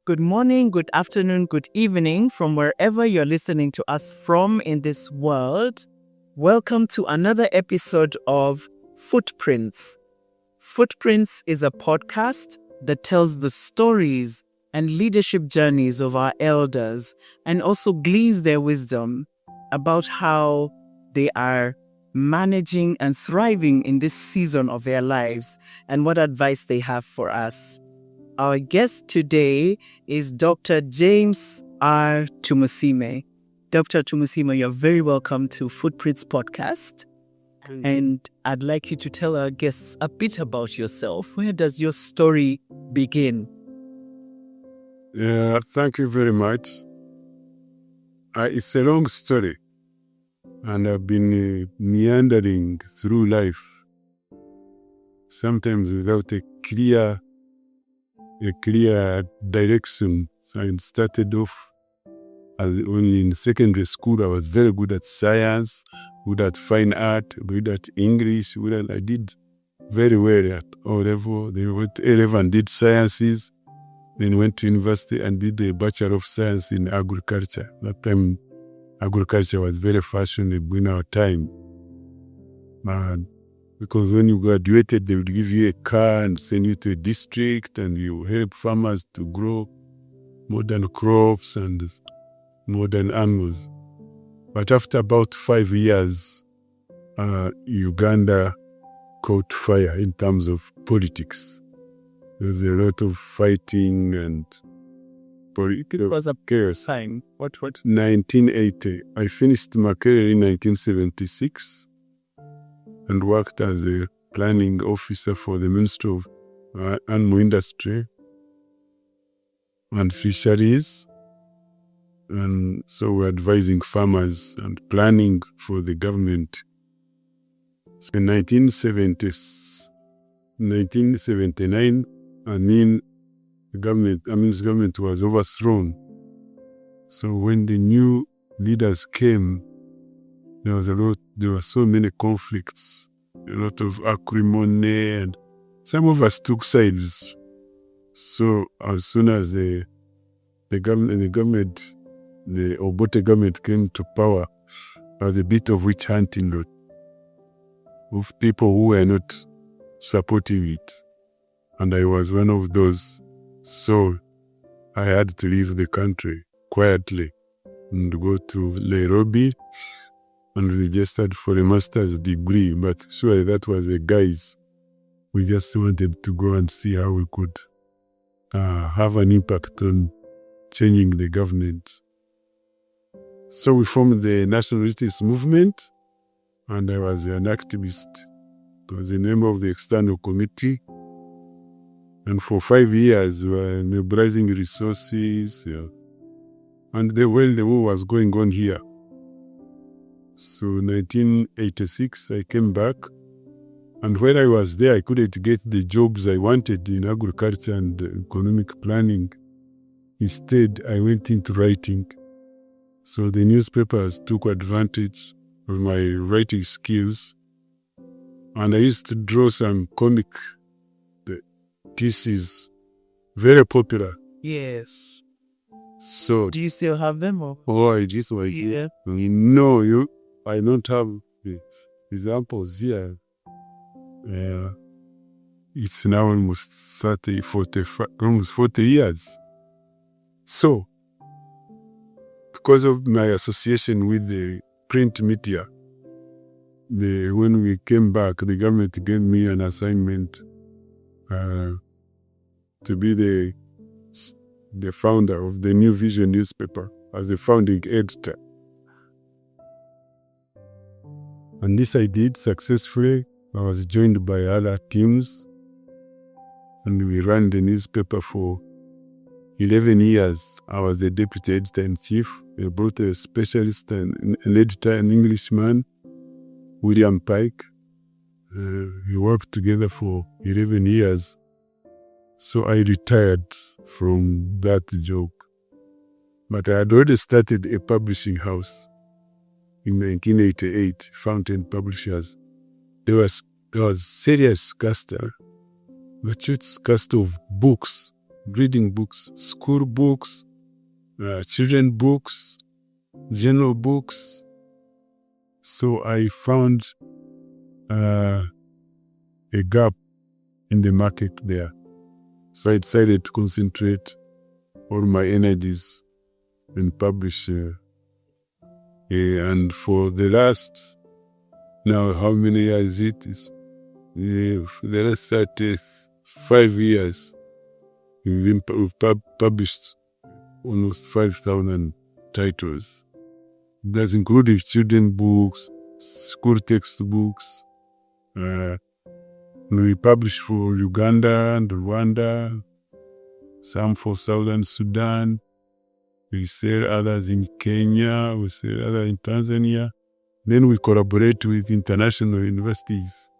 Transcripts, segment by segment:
Good morning, good afternoon, good evening from wherever you're listening to us from in this world. Welcome to another episode of Footprints. Footprints is a podcast that tells the stories and leadership journeys of our elders and also gleans their wisdom about how they are managing and thriving in this season of their lives and what advice they have for us. Our guest today is Dr. James R. Tumusiime. Dr. Tumusiime, you're very welcome to Footprints Podcast. And I'd like you to tell our guests a bit about yourself. Where does your story begin? Thank you very much. It's a long story, and I've been meandering through life, sometimes without a clear direction. So I started off only in secondary school. I was very good at science, good at fine art, good at English. I did very well at O level. Then went to A level and did sciences. Then went to university and did a Bachelor of Science in agriculture. That time, agriculture was very fashionable in our time. Because when you graduated, they would give you a car and send you to a district, and you help farmers to grow modern crops and modern animals. But after about 5 years, Uganda caught fire in terms of politics. There was a lot of fighting and politics. It was a chaos time. What? 1980. I finished Makerere in 1976 and worked as a planning officer for the Ministry of Animal Industry and Fisheries. And so we're advising farmers and planning for the government. So in 1979, Amin's government was overthrown. So when the new leaders came, there were so many conflicts, a lot of acrimony, and some of us took sides. So as soon as the Obote government came to power, there was a bit of witch hunting of people who were not supporting it. And I was one of those. So I had to leave the country quietly and go to Nairobi and registered for a master's degree. But surely that was a guise. We just wanted to go and see how we could have an impact on changing the government. So we formed the National Resistance Movement, and I was an activist. I was a member of the external committee. And for 5 years, we were mobilizing resources. And the war was going on here. So in 1986, I came back. And when I was there, I couldn't get the jobs I wanted in agriculture and economic planning. Instead, I went into writing. So the newspapers took advantage of my writing skills. And I used to draw some comic pieces, very popular. Yes. So Do you still have them? Or? I just like Yeah. No, I don't have examples here. It's now almost 40 years. So, because of my association with the print media, when we came back, the government gave me an assignment to be the founder of the New Vision newspaper as the founding editor. And this I did successfully. I was joined by other teams, and we ran the newspaper for 11 years. I was the deputy editor-in-chief. I brought a specialist, an editor, an Englishman, William Pike. We worked together for 11 years. So I retired from that job. But I had already started a publishing house in 1988, Fountain Publishers. There was serious scarcity of books reading books, school books, children books, general books. So I found a gap in the market there. So I decided to concentrate all my energies and publish. And for the last, now how many years it is? For the last 35 years, we've published almost 5,000 titles. That's including children books, school textbooks. We publish for Uganda and Rwanda, some for Southern Sudan. We sell others in Kenya, we sell others in Tanzania. Then we collaborate with international universities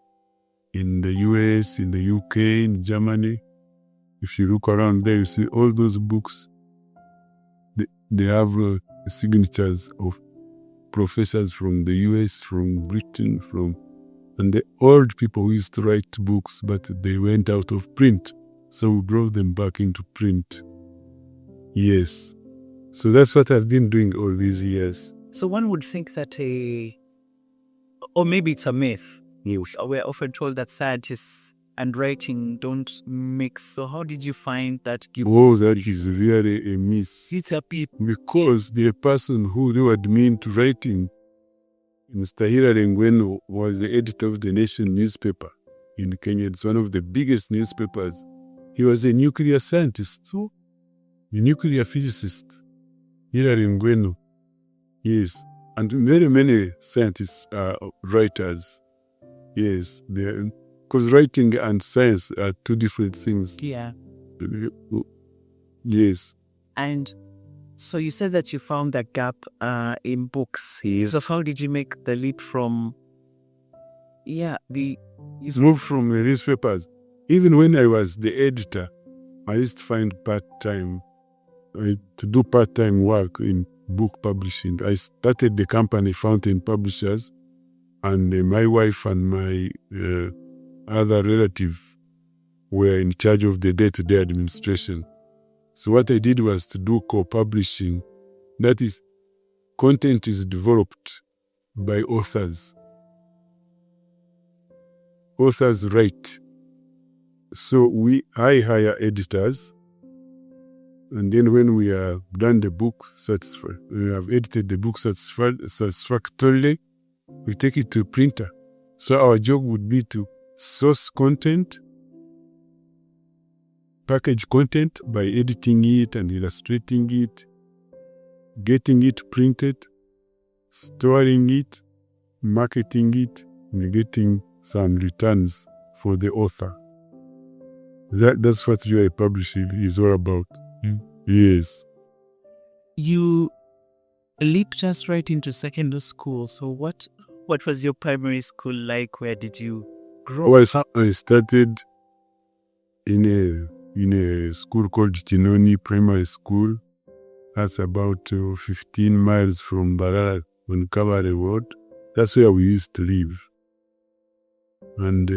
in the US, in the UK, in Germany. If you look around there, you see all those books. They have signatures of professors from the US, from Britain, and the old people who used to write books, but they went out of print. So we brought them back into print. Yes. So that's what I've been doing all these years. So one would think that or maybe it's a myth. We're often told that scientists and writing don't mix. So how did you find that? That is really a myth. It's a myth. Because the person who lured me into writing, Mr. Hilary Ngweno, was the editor of the Nation newspaper in Kenya. It's one of the biggest newspapers. He was a nuclear scientist, a nuclear physicist. Hilary Ngweno. Yes. And very many scientists are writers. Yes. Because writing and science are two different things. Yeah. Yes. And so you said that you found that gap in books. So how did you make the leap from you moved from the newspapers? Even when I was the editor, I used to find part-time, to do part-time work in book publishing. I started the company Fountain Publishers, and my wife and my other relative were in charge of the day-to-day administration. So what I did was to do co-publishing. That is, content is developed by authors. Authors write. So I hire editors, and then when we have done the book, we have edited the book satisfactorily, we take it to a printer. So our job would be to source content, package content by editing it and illustrating it, getting it printed, storing it, marketing it, and getting some returns for the author. That's what UI publishing is all about. Yes. You leaped just right into secondary school. So what was your primary school like? Where did you grow? Well, I started in a school called Tinoni Primary School. That's about 15 miles from Mbarara on Kabare Road. That's where we used to live. And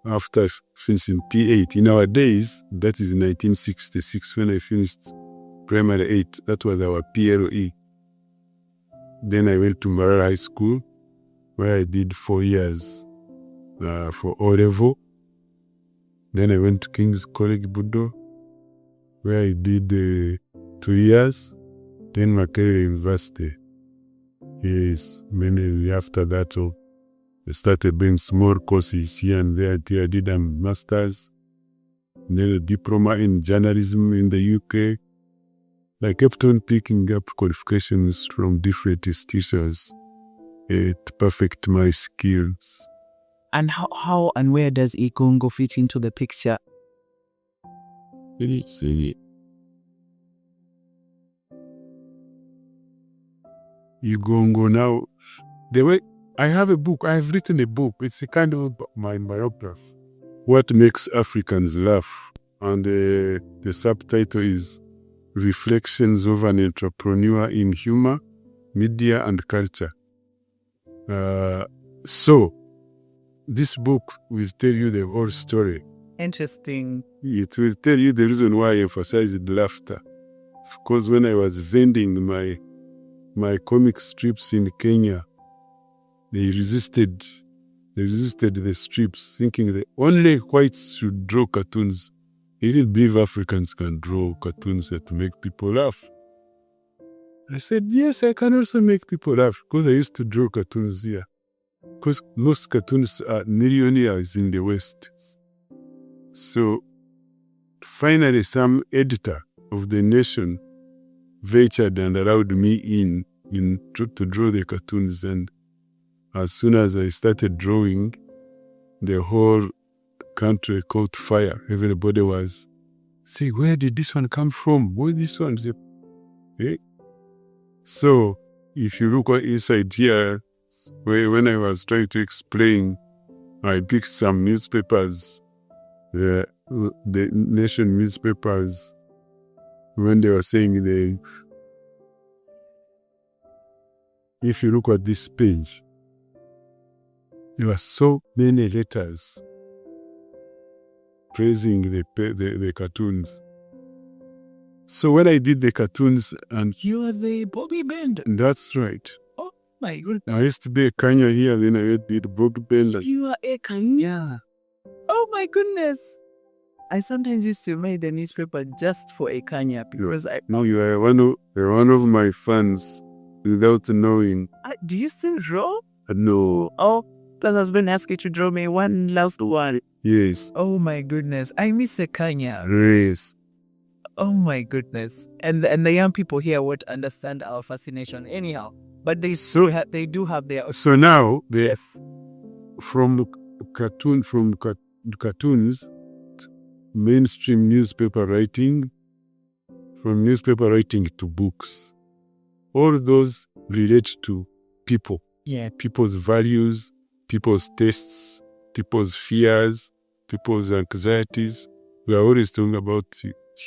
after finishing P8, in our days, that is 1966 when I finished primary 8, that was our PLE. Then I went to Mbarara High School, where I did 4 years for O-level. Then I went to King's College Budo, where I did 2 years. Then Makerere University. Yes, mainly after that, I started doing small courses here and there until I did a master's, then a diploma in journalism in the UK. I kept on picking up qualifications from different institutions to perfect my skills. And how and where does Igongo fit into the picture? Igongo now, the way I have a book, I have written a book. It's a kind of my biography. What makes Africans laugh? And the subtitle is Reflections of an Entrepreneur in Humor, Media and Culture. So, this book will tell you the whole story Interesting. It will tell you the reason why I emphasized laughter. Because when I was vending my comic strips in Kenya, they resisted the strips, thinking that only whites should draw cartoons. They didn't believe Africans can draw cartoons that make people laugh. I said, yes, I can also make people laugh, because I used to draw cartoons here. Because most cartoons are millionaires in the West. So finally, some editor of the Nation ventured and allowed me in to draw the cartoons. And as soon as I started drawing, the whole country caught fire. Everybody was saying, where did this one come from? Where this one? Hey. So if you look inside here, when I was trying to explain, I picked some newspapers, the Nation newspapers, when they were saying if you look at this page, there were so many letters praising the cartoons. So when I did the cartoons, and You are the Bogi Benda. that's right. Oh my goodness. I used to be Ekanya here, then I did Bogi Benda. You are Ekanya. Oh my goodness. I sometimes used to read the newspaper just for Ekanya because No, you are one of my fans without knowing. do you still draw? No. Oh, plus I was going to ask you to draw me one last one. Yes. Oh my goodness. I miss Ekanya. Yes. Oh my goodness. And the young people here won't understand our fascination anyhow. But they do have their... So now, Yes. from cartoons, mainstream newspaper writing, from newspaper writing to books, all those relate to people. Yeah. People's values, people's tastes, people's fears, people's anxieties. We are always talking about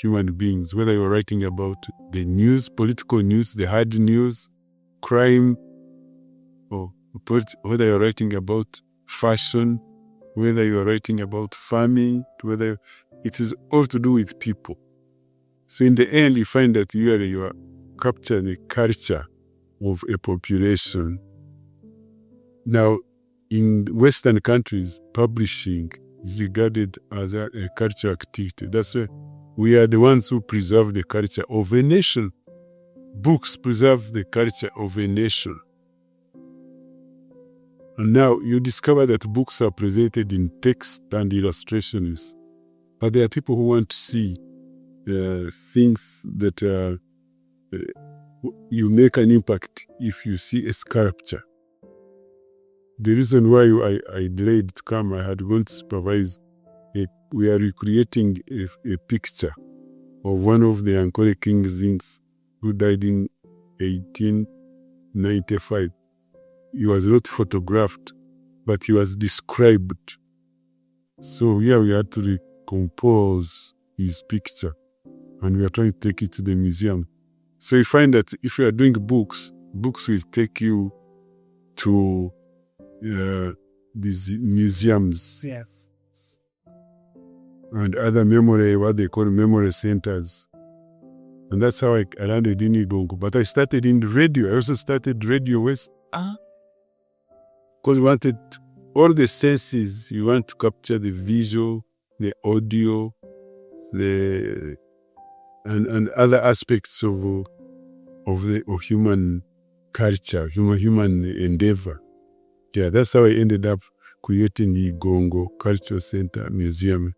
human beings, whether you're writing about the news, political news, the hard news, crime, or whether you're writing about fashion, whether you're writing about farming, whether it is all to do with people. So in the end, you find that you are capturing the culture of a population. Now, in Western countries, publishing is regarded as a cultural activity. That's why we are the ones who preserve the culture of a nation. Books preserve the culture of a nation. And now you discover that books are presented in text and illustrations. But there are people who want to see things that you make an impact if you see a sculpture. The reason why I delayed to come, I had gone to supervise. We are recreating a picture of one of the Ankole kings who died in 1895. He was not photographed, but he was described. So here we had to recompose his picture, and we are trying to take it to the museum. So you find that if you are doing books will take you to these museums. Yes. And other what they call memory centers. And that's how I landed in Igongo. But I started in radio. I also started Radio West. Because we wanted all the senses. You want to capture the visual, the audio, and other aspects of human culture, human endeavor. Yeah, that's how I ended up creating the Igongo Cultural Center Museum.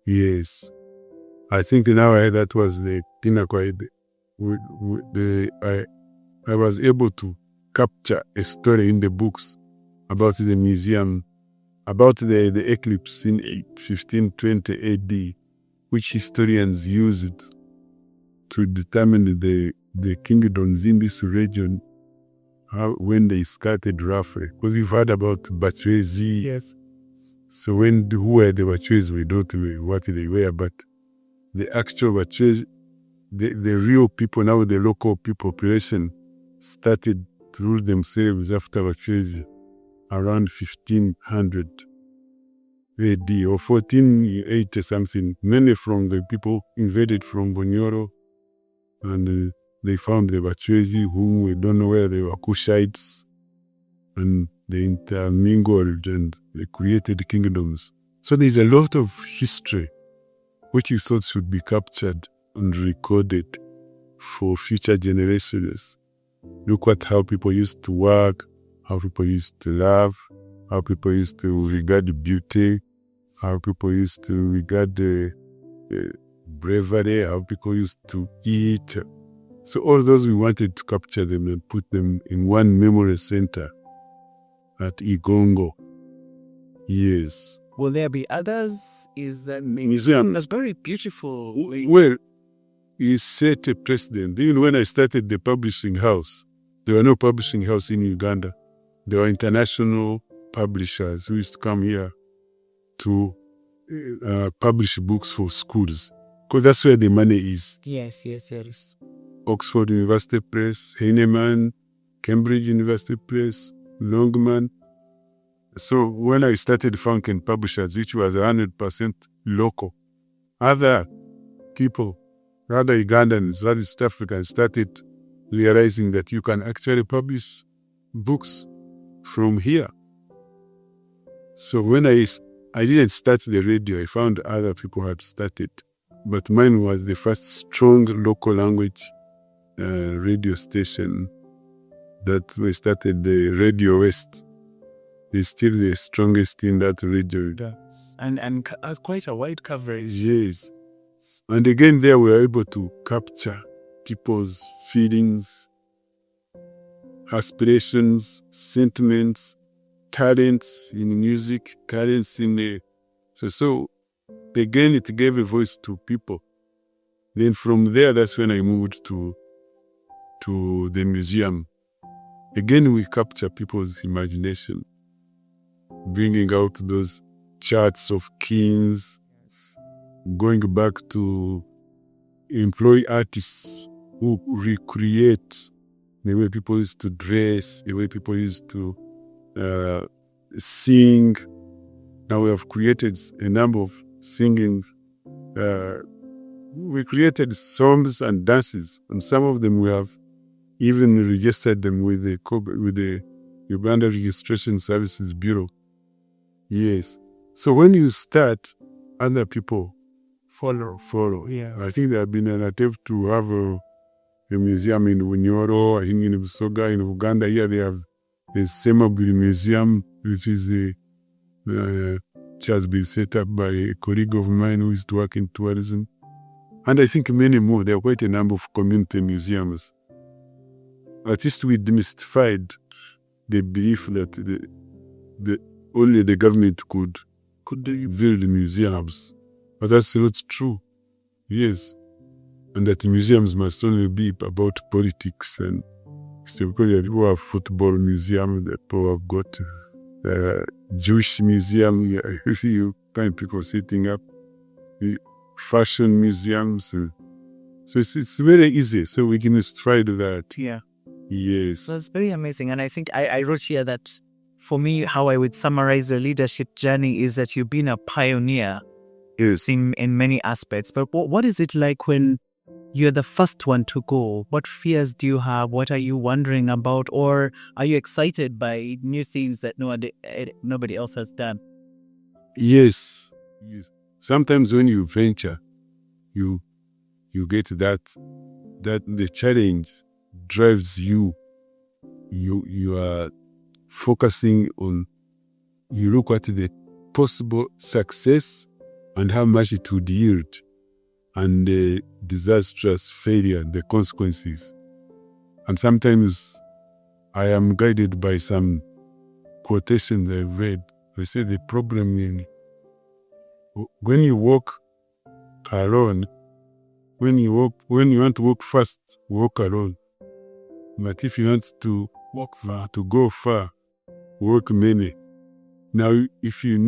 Yes. I think now that was the pinnacle. I was able to capture a story in the books about the museum, about the eclipse in 1520 AD, which historians used to determine the kingdoms in this region, when they scattered roughly. Because we've heard about Bachwezi. Yes. So who were the Bachwezi, we don't know what they were, but the actual Bachwezi, the real people, now the local population, started to rule themselves after Bachwezi around 1500. AD or 1480 something. Many from the people invaded from Bunyoro, and they found the Bachwezi, whom we don't know where they were, Kushites, and they intermingled and they created kingdoms. So there's a lot of history which you thought should be captured and recorded for future generations. Look at how people used to work, how people used to love, how people used to regard beauty, how people used to regard the bravery, how people used to eat. So all those, we wanted to capture them and put them in one memory center at Igongo. Yes. Will there be others? Is that Museum? That's very beautiful. Well, he set a precedent. Even when I started the publishing house, there were no publishing house in Uganda. There were international publishers who used to come here to publish books for schools, because that's where the money is. Yes. Oxford University Press, Heinemann, Cambridge University Press, Longman. So when I started Funkin Publishers, which was 100% local, other people, other Ugandans, other East Africans started realizing that you can actually publish books from here. So when I didn't start the radio, I found other people had started, but mine was the first strong local language radio station that we started, the Radio West. It's still the strongest in that radio. And has quite a wide coverage. Yes. And again, there we were able to capture people's feelings, aspirations, sentiments, talents in music, talents in the... So again, it gave a voice to people. Then from there, that's when I moved to the museum. Again, we capture people's imagination, bringing out those charts of kings, going back to employ artists who recreate the way people used to dress, the way people used to sing. Now we have created a number of singing. We created songs and dances, and some of them we have even registered them with the Uganda Registration Services Bureau. Yes. So when you start, other people follow. Yeah. I think there have been an attempt to have a museum in Bunyoro, I think in Busoga, in Uganda. Here they have the Semaguri Museum, which is which has been set up by a colleague of mine who used to work in tourism. And I think many more. There are quite a number of community museums. At least we demystified the belief that only the government could build museums. But that's not true. Yes. And that museums must only be about politics. And so because people have football museum, that people have got Jewish museum, you find people sitting up, fashion museums. So it's very easy. So we can just try that. Yeah. Yes. So it's very amazing. And I think I wrote here that for me, how I would summarize your leadership journey is that you've been a pioneer. Yes. In many aspects. But what is it like when you're the first one to go? What fears do you have? What are you wondering about? Or are you excited by new things that nobody else has done? Yes. Sometimes when you venture, you get that the challenge drives you. You are focusing on, you look at the possible success and how much it would yield, and the disastrous failure, the consequences. And sometimes I am guided by some quotations I've read. They say the problem in when you walk alone, when you want to walk fast, walk alone. But if you want to walk far, to go far, walk many. Now, if you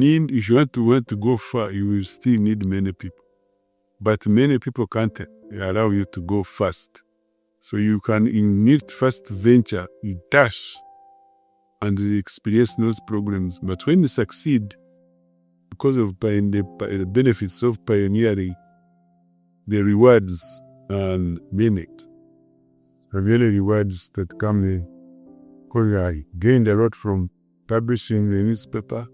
want to go far, you will still need many people. But many people can't allow you to go fast. So you need first venture, you dash, and you experience those problems. But when you succeed, because of the benefits of pioneering, the rewards and meaning. And the rewards that come in, because I gained a lot from publishing the newspaper.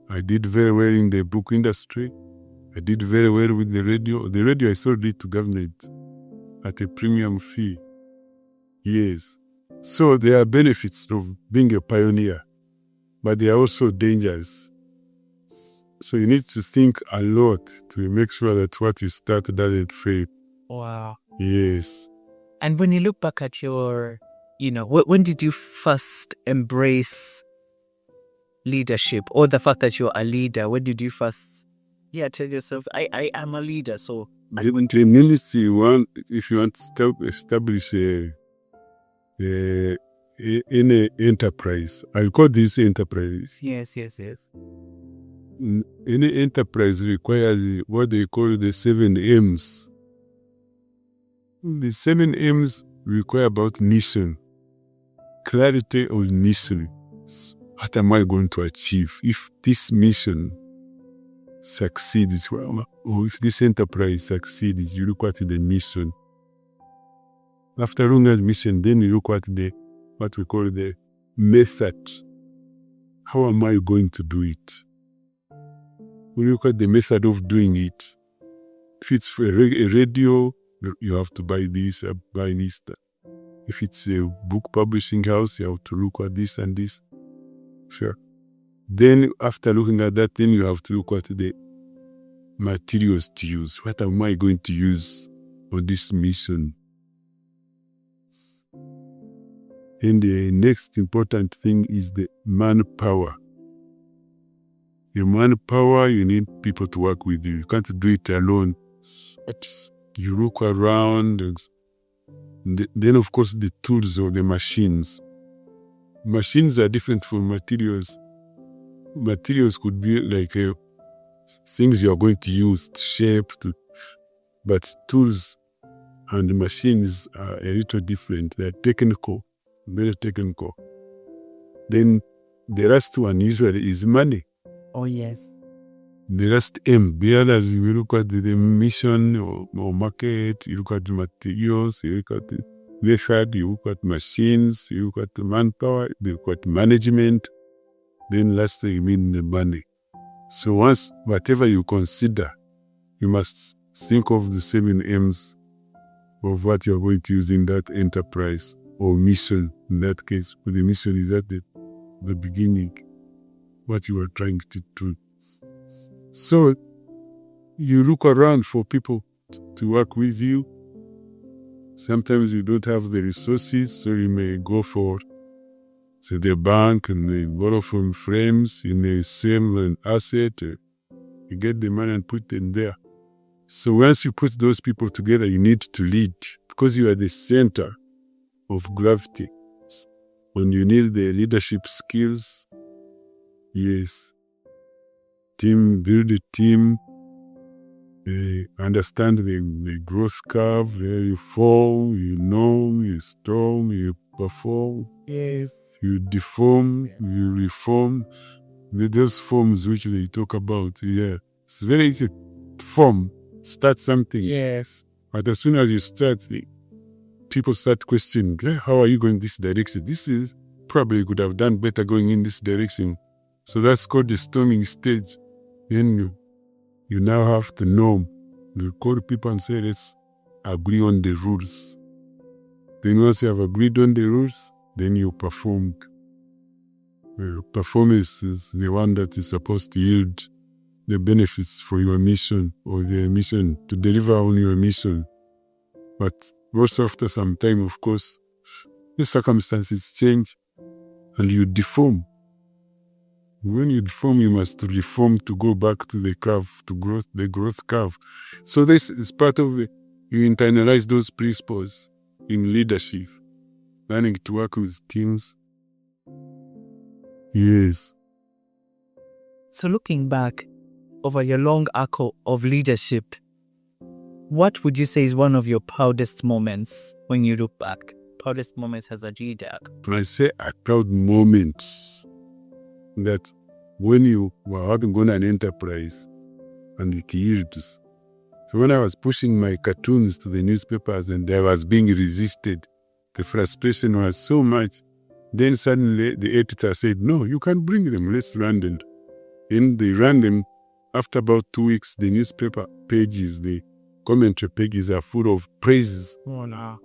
I did very well in the book industry. I did very well with the radio. The radio I sold it to government at a premium fee. Yes. So there are benefits of being a pioneer, but there are also dangers. So you need to think a lot to make sure that what you start doesn't fail. Wow. Yes. And when you look back at your, when did you first embrace leadership, or the fact that you're a leader? When did you first, tell yourself, I am a leader? So in community, if you want to establish any enterprise, I call this enterprise. Yes. Any enterprise requires what they call the 7 M's. The 7 M's require about mission, clarity of mission. What am I going to achieve? If this mission succeeds, or if this enterprise succeeds, you look at the mission. After looking at mission, then you look at what we call the method. How am I going to do it? We look at the method of doing it. If it's for a radio, you have to buy this, buy this. If it's a book publishing house, you have to look at this and this. Sure. Then after looking at that, then you have to look at the materials to use. What am I going to use for this mission? And the next important thing is the manpower. The manpower, you need people to work with you. You can't do it alone. You look around. Then, of course, the tools or the machines. Machines are different from materials. Materials could be like things you are going to use to shape, but tools and machines are a little different. They're technical, very technical. Then the last one usually is money. Oh, yes. The last M, the others, you look at the mission or market, you look at the materials, you look at the method, you look at machines, you look at the manpower, you look at management. Then lastly, you mean the money. So once, whatever you consider, you must think of the 7 M's of what you're going to use in that enterprise or mission. In that case, the mission is at the beginning, what you are trying to do. So you look around for people to work with you. Sometimes you don't have the resources, so you may go for the bank and they borrow from friends, you may sell an asset, you get the money and put them there. So once you put those people together, you need to lead because you are the center of gravity. When you need the leadership skills, yes, build a team, understand the growth curve, where you fall, you storm, you perform. Yes. You deform, you reform. Those forms which they talk about, it's very easy to form, start something. Yes. But as soon as you start, people start questioning, how are you going this direction? This is probably you could have done better going in this direction. So that's called the storming stage. Then you now have to know. You call people and say, let's agree on the rules. Then once you have agreed on the rules, then you perform. Performance is the one that is supposed to yield the benefits for your mission or the mission to deliver on your mission. But also after some time, of course, the circumstances change and you deform. When you deform, you must reform to go back to the curve, the growth curve. So this is part of it. You internalize those principles in leadership, learning to work with teams. Yes. So looking back over your long arc of leadership, what would you say is one of your proudest moments when you look back? Proudest moments as a leader? When I say a proud moment, that when you were having on an enterprise and it yields. So when I was pushing my cartoons to the newspapers and I was being resisted, the frustration was so much. Then suddenly the editor said, no, you can bring them, let's run them. And they ran them. After about 2 weeks, the newspaper pages, the commentary pages are full of praises. Oh, no.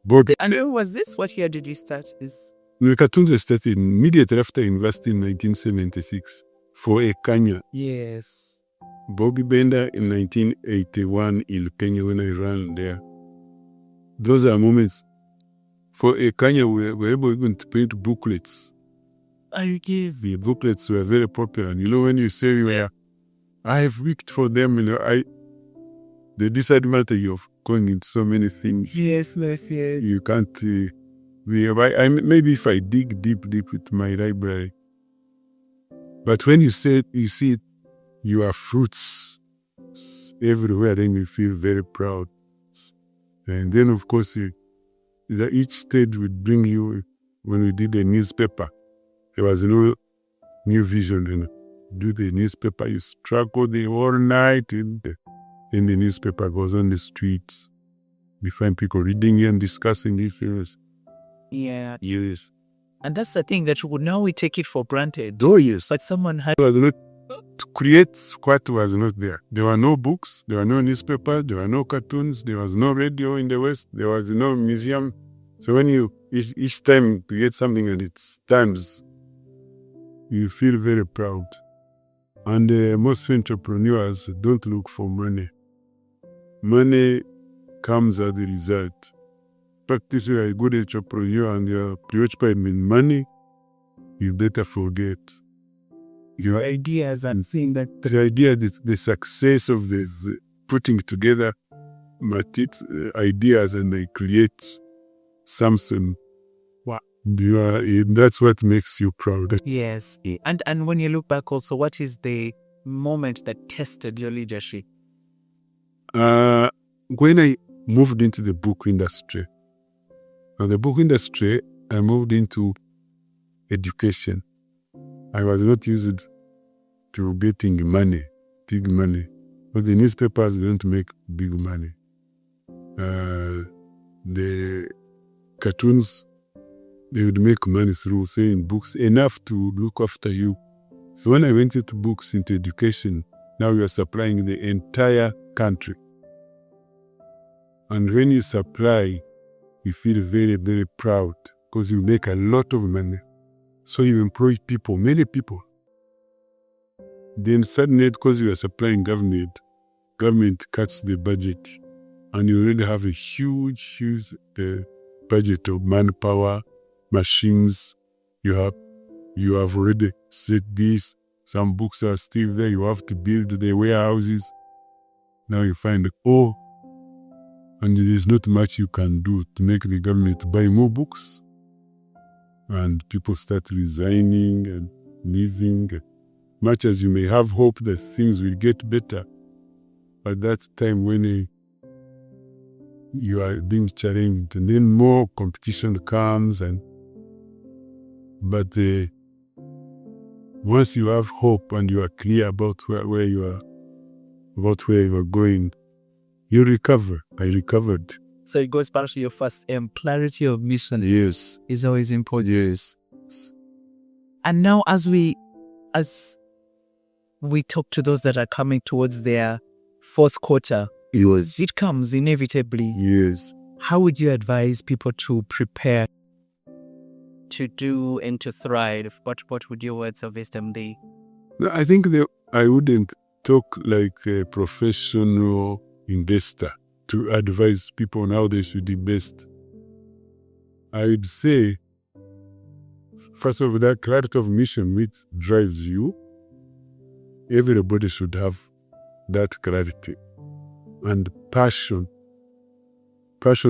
But And when was this? What year did you start this? the cartoons started immediately after university in 1976 for Ekanya. Yes. Bogi Benda in 1981 in Kenya when I ran there. Those are moments. For Ekanya, we were able even to print booklets. The booklets were very popular. And when you say I have worked for them, the disadvantage of going into so many things. Yes. You can't. Maybe if I dig deep with my library. But when you see it, your fruits everywhere, then you feel very proud. And then, of course, each stage would bring you. When we did a newspaper, there was no new vision. Do the newspaper, you struggle the whole night, and the newspaper goes on the streets. We find people reading and discussing issues. Yeah. Yes. And that's the thing that now we take it for granted. Oh, yes. But someone had To create what was not there. There were no books, there were no newspapers, there were no cartoons, there was no radio in the West, there was no museum. So when each time you get something and it stands, you feel very proud. And most entrepreneurs don't look for money. Money comes as a result. Practice you're a good entrepreneur and you're preoccupied with money, you better forget your ideas and seeing that the idea, the success of this putting together ideas and they create something. Wow. That's what makes you proud. Yes. And when you look back also, what is the moment that tested your leadership? When I moved into the book industry, I moved into education. I was not used to getting money, big money. But the newspapers don't make big money. The cartoons, they would make money through selling books, enough to look after you. So when I went into books, into education, now you are supplying the entire country. And when you supply, you feel very, very proud because you make a lot of money. So you employ people, many people. Then suddenly, because you are supplying government cuts the budget. And you already have a huge budget of manpower, machines. You have already said this. Some books are still there. You have to build the warehouses. Now you find, and there's not much you can do to make the government buy more books. And people start resigning and leaving. Much as you may have hope that things will get better, at that time when you are being challenged, and then more competition comes. But once you have hope and you are clear about where you are going, you recover. I recovered. So it goes back to your first aim. Clarity of mission. Yes. Is always important. Yes. And now as we talk to those that are coming towards their fourth quarter, Yes. it comes inevitably. Yes. How would you advise people to prepare to do and to thrive? What would your words of wisdom be? No, I think I wouldn't talk like a professional investor to advise people on how they should invest. I would say, first of all, that clarity of mission which drives you, everybody should have that clarity and passion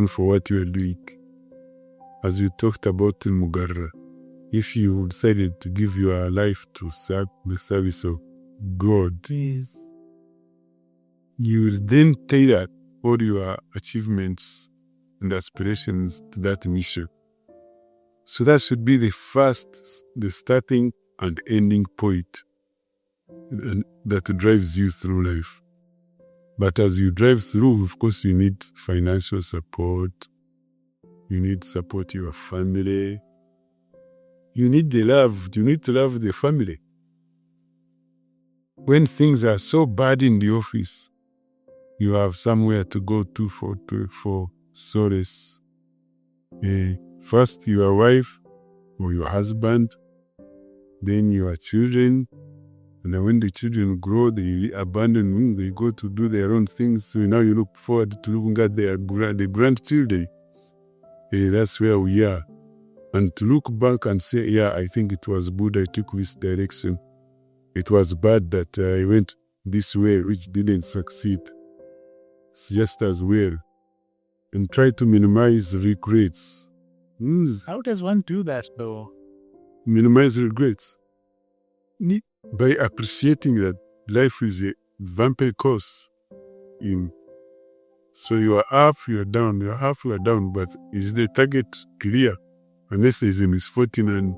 for what you are doing. As you talked about in Mbarara, if you decided to give your life to serve the service of God, Yes. you will then tailor all your achievements and aspirations to that mission. So that should be the starting and ending point that drives you through life. But as you drive through, of course, you need financial support. You need support your family. You need the love. You need to love the family. When things are so bad in the office, you have somewhere to go to for solace. First your wife or your husband, then your children. And then when the children grow, they abandon you, they go to do their own things. So now you look forward to looking at the grandchildren. That's where we are. And to look back and say, yeah, I think it was good I took this direction. It was bad that I went this way, which didn't succeed. It's just as well. And try to minimize regrets. How does one do that though? Minimize regrets. By appreciating that life is a vampire course. So you are up, you are down, you are up, you are down, but is the target clear? Unless there is a misfortune and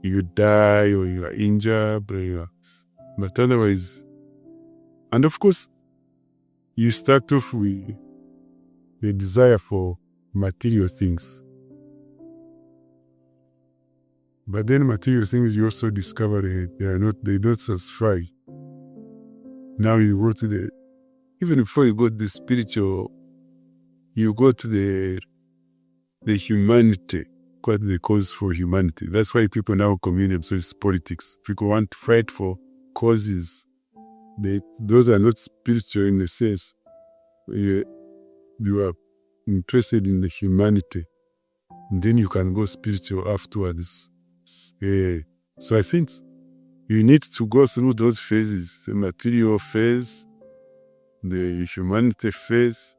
you die or you are injured, but otherwise, and of course, you start off with the desire for material things. But then material things you also discover they don't satisfy. Now you go to even before you go to the spiritual, you go to the humanity, what the cause for humanity. That's why people now commune themselves politics. People want to fight for causes. Those are not spiritual in the sense. You are interested in the humanity. And then you can go spiritual afterwards. So I think you need to go through those phases, the material phase, the humanity phase,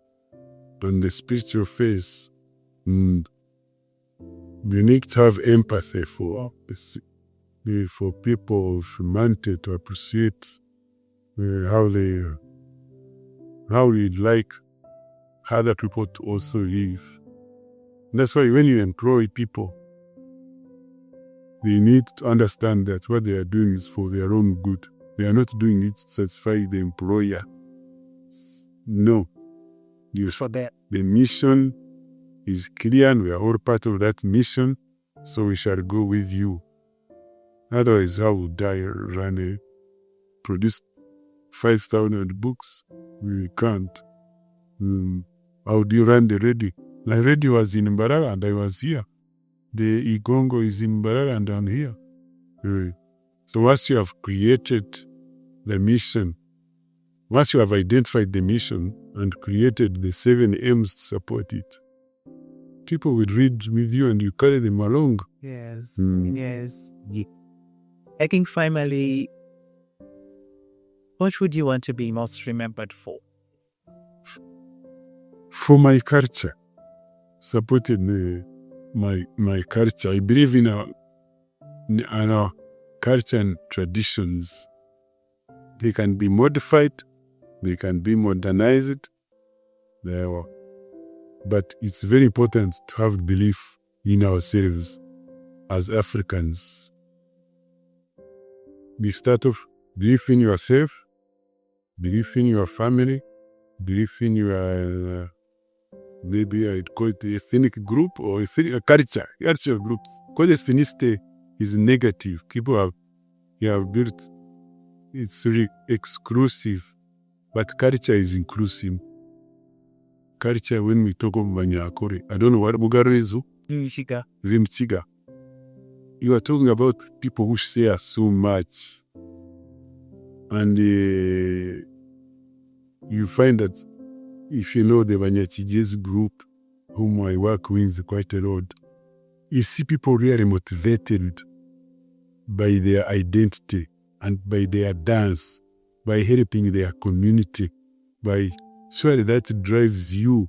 and the spiritual phase. You need to have empathy for people of humanity to appreciate how they like other people to also live. That's why when you employ people, they need to understand that what they are doing is for their own good. They are not doing it to satisfy the employer. No. It's for that. The mission is clear and we are all part of that mission, so we shall go with you. Otherwise, how would I produce 5,000 books? We can't. How do you run the radio? My radio was in Mbarara and I was here. The Igongo is in Mbarara and I'm here. So once you have created the mission, once you have identified the mission and created the 7 aims to support it, people will read with you and you carry them along. Yes, yes. I think finally, what would you want to be most remembered for? For my culture, supported my culture. I believe in our culture and traditions. They can be modified, they can be modernized, but it's very important to have belief in ourselves as Africans. We start off belief in yourself, belief in your family, belief in your maybe I'd call it ethnic group or culture groups. Because ethnicity is negative. People have built, it's really exclusive, but culture is inclusive. Culture, when we talk of Banyakore, I don't know what Bugaro is. Zimchiga. You are talking about people who share so much. And you find that if you know the Banyachijes group, whom I work with quite a lot, you see people really motivated by their identity and by their dance, by helping their community, by surely that drives you.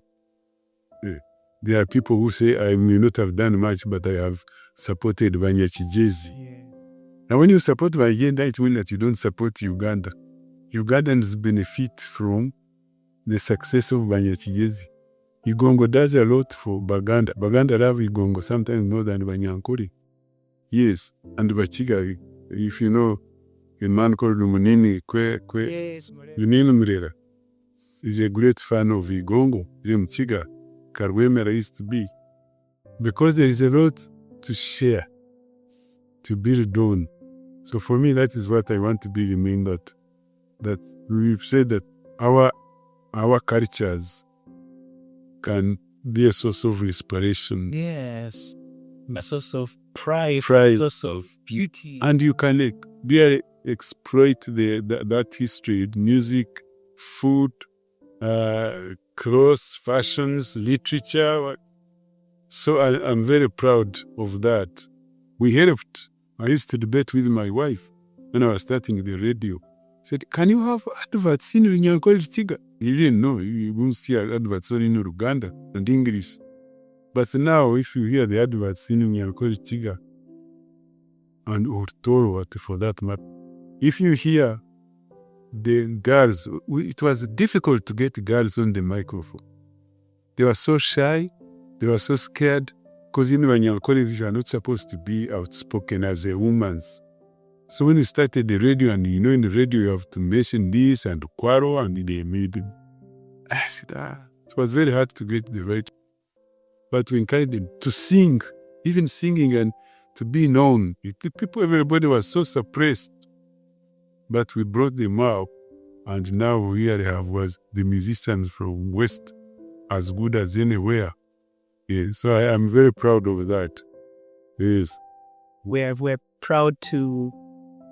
There are people who say, I may not have done much, but I have supported Banyachijes. Yes. Now when you support Banyachijezi, it means that you don't support Uganda. Ugandans benefit from the success of Banyachijezi. Igongo does a lot for Baganda. Baganda love Igongo sometimes more than Banyankore. Yes, and Bachiga if you know a man called Munini Yes, Munini Mbarara is a great fan of Igongo, Mchiga, Rwehabura used to be. Because there is a lot to share, to build on. So for me, that is what I want to be remembered. That we've said that our cultures can be a source of inspiration. yes. A source of pride, Pride. source of beauty. And you can exploit that history, music, food, clothes, fashions, literature. So I'm very proud of that. We helped. I used to debate with my wife when I was starting the radio. I said, can you have adverts in Rwehabura? He didn't know. You won't see adverts in Uganda and English. But now, if you hear the adverts in Rwehabura and Ortoro, for that matter, if you hear the girls, it was difficult to get girls on the microphone. They were so shy. They were so scared because in Rwehabura you are not supposed to be outspoken as a woman. So when you started the radio, and you know in the radio you have to mention this and quarrel, and they made it. I said, it was very hard to get the right. But we encouraged them to sing, even singing and to be known. Everybody was so suppressed. But we brought them out, and now here they have the musicians from West as good as anywhere. Yes, so I am very proud of that. Yes. We're proud to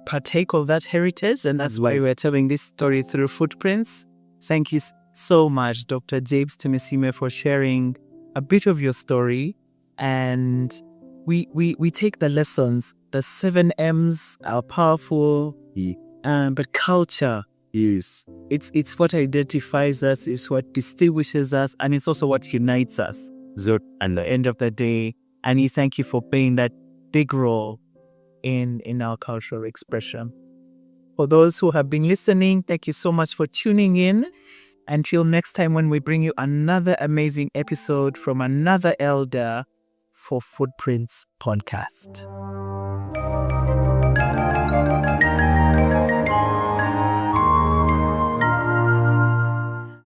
partake of that heritage, and that's why we're telling this story through footprints. Thank you so much, Dr. James Tumusiime, for sharing a bit of your story. And we take the lessons. The 7 M's are powerful, but culture is it's what identifies us, it's what distinguishes us, and it's also what unites us. So at the end of the day, Annie, thank you for playing that big role in our cultural expression. For those who have been listening, thank you so much for tuning in. Until next time when we bring you another amazing episode from another elder for Footprints Podcast.